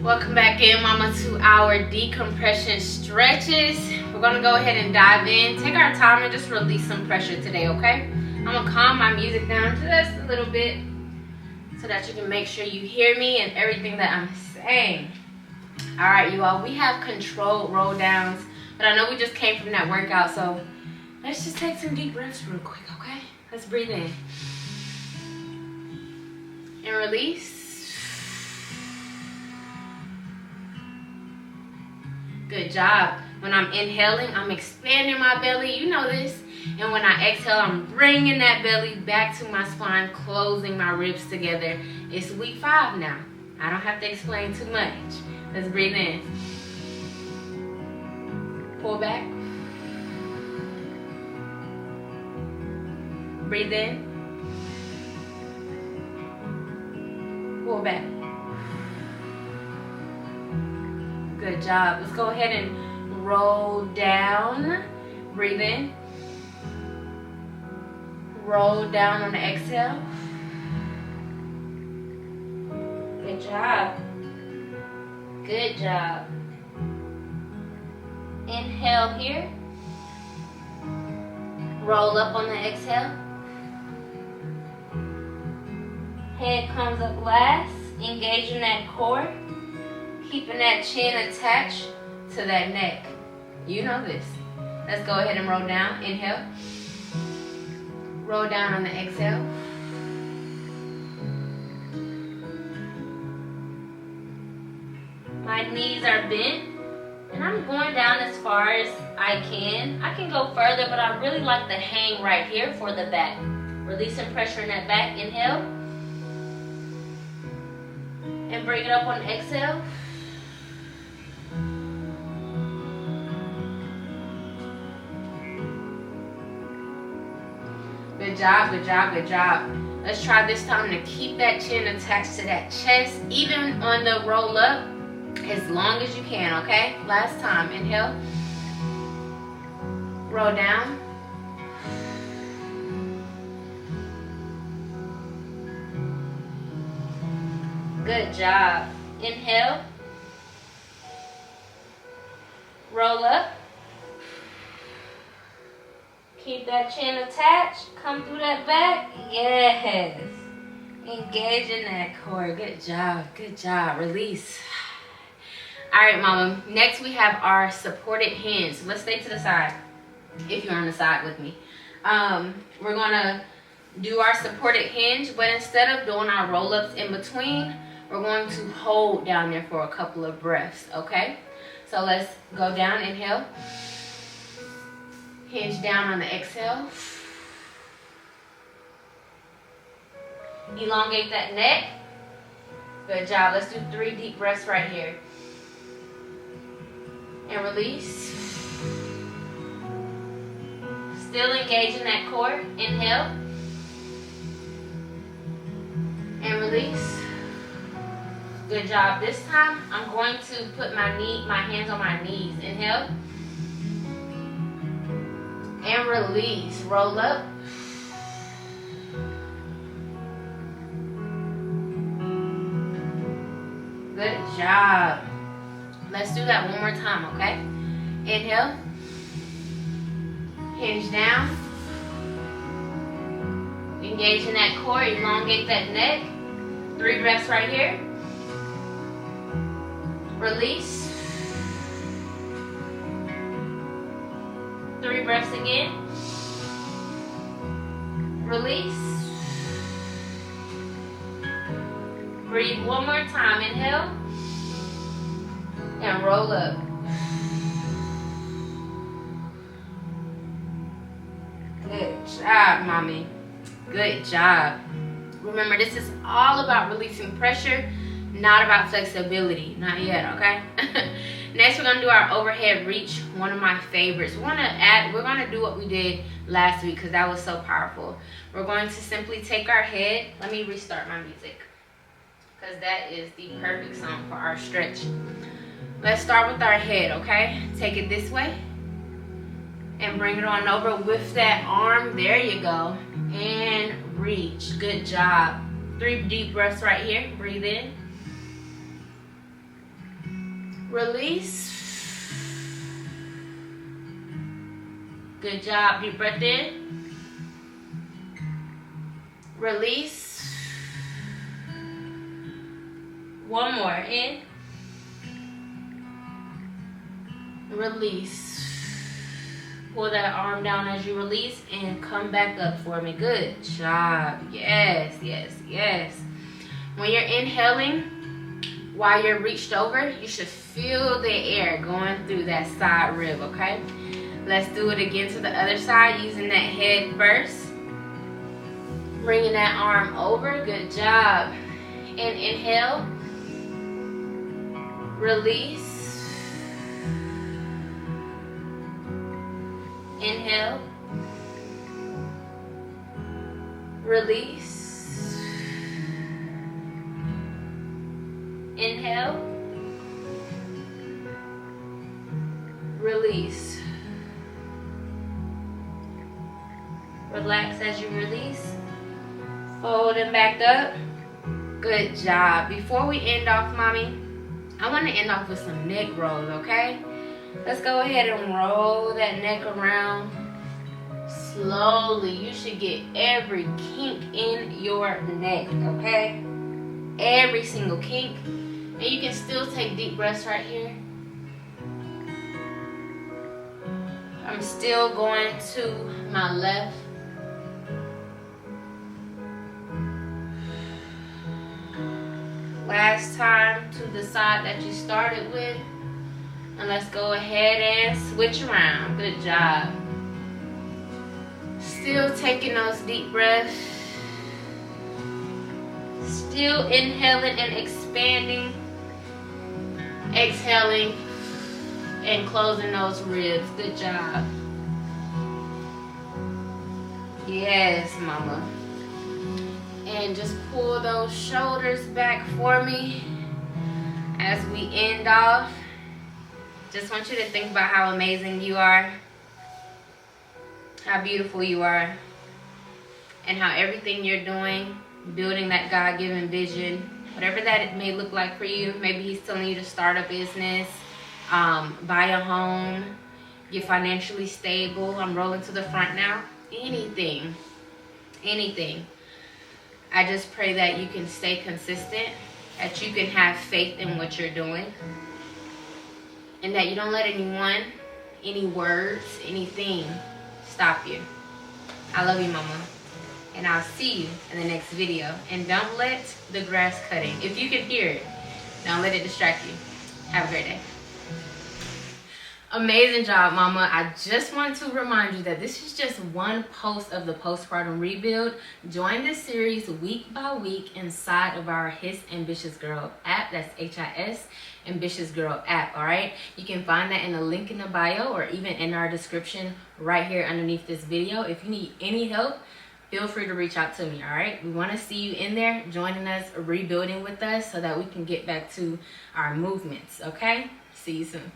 Welcome back in, mama, to our decompression stretches. We're gonna go ahead and dive in. Take our time and just release some pressure today, okay? I'm gonna calm my music down just a little bit so that you can make sure you hear me and everything that I'm saying. All right, you all, we have controlled roll downs, but I know we just came from that workout, so let's just take some deep breaths real quick, okay? Let's breathe in and release. Good job. When I'm inhaling, I'm expanding my belly. You know this. And when I exhale, I'm bringing that belly back to my spine, closing my ribs together. It's week 5 now. I don't have to explain too much. Let's breathe in. Pull back. Breathe in. Pull back. Good job. Let's go ahead and roll down. Breathe in. Roll down on the exhale. Good job. Good job. Inhale here. Roll up on the exhale. Head comes up last. Engaging that core. Keeping that chin attached to that neck. You know this. Let's go ahead and roll down. Inhale. Roll down on the exhale. My knees are bent. And I'm going down as far as I can. I can go further, but I really like the hang right here for the back. Releasing pressure in that back. Inhale. And bring it up on the exhale. Good job, good job, good job. Let's try this time to keep that chin attached to that chest, even on the roll up, as long as you can, okay? Last time, inhale. Roll down. Good job. Inhale. Roll up. Keep that chin attached. Come through that back. Yes. Engage in that core. Good job. Good job. Release. All right, mama. Next, we have our supported hinge. Let's stay to the side if you're on the side with me. We're going to do our supported hinge, but instead of doing our roll-ups in between, we're going to hold down there for a couple of breaths, okay? So let's go down. Inhale. Hinge down on the exhale. Elongate that neck. Good job. Let's do 3 deep breaths right here. And release. Still engaging that core. Inhale. And release. Good job. This time, I'm going to put my hands on my knees. Inhale. And release. Roll up. Good job. Let's do that one more time, okay? Inhale. Hinge down. Engage in that core. Elongate that neck. 3 breaths right here. Release. 3 breaths again. Release. Breathe one more time. Inhale. And roll up. Good job, mommy. Good job. Remember, this is all about releasing pressure, not about flexibility. Not yet, okay? Next, we're gonna do our overhead reach, one of my favorites. We're gonna do what we did last week because that was so powerful. We're going to simply take our head. Let me restart my music because that is the perfect song for our stretch. Let's start with our head, okay? Take it this way and bring it on over with that arm. There you go. And reach. Good job. 3 deep breaths right here. Breathe in. Release. Good job. Deep breath in. Release. One more. In. Release. Pull that arm down as you release and come back up for me. Good job. Yes, yes, yes. When you're inhaling, while you're reached over, you should feel the air going through that side rib, okay? Let's do it again to the other side, using that head first. Bringing that arm over. Good job. And inhale. Release. Inhale. Release. Inhale. Release. Relax as you release. Fold and back up. Good job. Before we end off, mommy, I want to end off with some neck rolls, okay? Let's go ahead and roll that neck around slowly. You should get every kink in your neck, okay? Every single kink. And you can still take deep breaths right here. I'm still going to my left. Last time to the side that you started with. And let's go ahead and switch around. Good job. Still taking those deep breaths. Still inhaling and expanding. Exhaling and closing those ribs. Good job. Yes, mama. And just pull those shoulders back for me as we end off. Just want you to think about how amazing you are, how beautiful you are, and how everything you're doing, building that God-given vision, whatever that it may look like for you. Maybe he's telling you to start a business, buy a home, get financially stable. I'm rolling to the front now. Anything. I just pray that you can stay consistent, that you can have faith in what you're doing, and that you don't let anyone, any words, anything stop you. I love you, mama. And I'll see you in the next video. And don't let the grass cutting, if you can hear it, don't let it distract you. Have a great day. Amazing job, mama. I just want to remind you that this is just one post of the Postpartum Rebuild. Join this series week by week inside of our His Ambitious Girl app. That's HIS Ambitious Girl app, all right? You can find that in the link in the bio or even in our description right here underneath this video. If you need any help, feel free to reach out to me, all right? We want to see you in there, joining us, rebuilding with us so that we can get back to our movements, okay? See you soon.